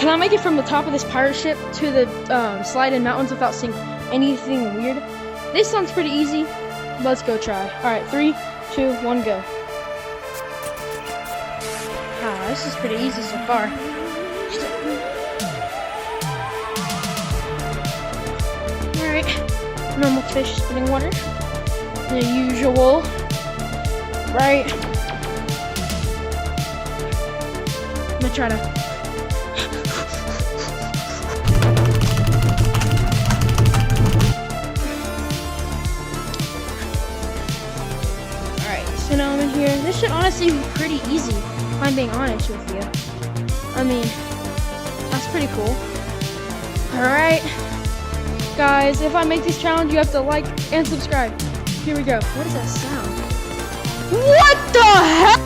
Can I make it from the top of this pirate ship to the sliding mountains without seeing anything weird? This sounds pretty easy. Let's go try. All right, 3, 2, 1, go. Ah, this is pretty easy so far. All right, normal fish spitting water. The usual, right? I'm gonna try to. So now I'm in here. This should honestly be pretty easy, if I'm being honest with you. I mean, that's pretty cool. Alright, guys, if I make this challenge, you have to like and subscribe. Here we go. What is that sound? What the heck?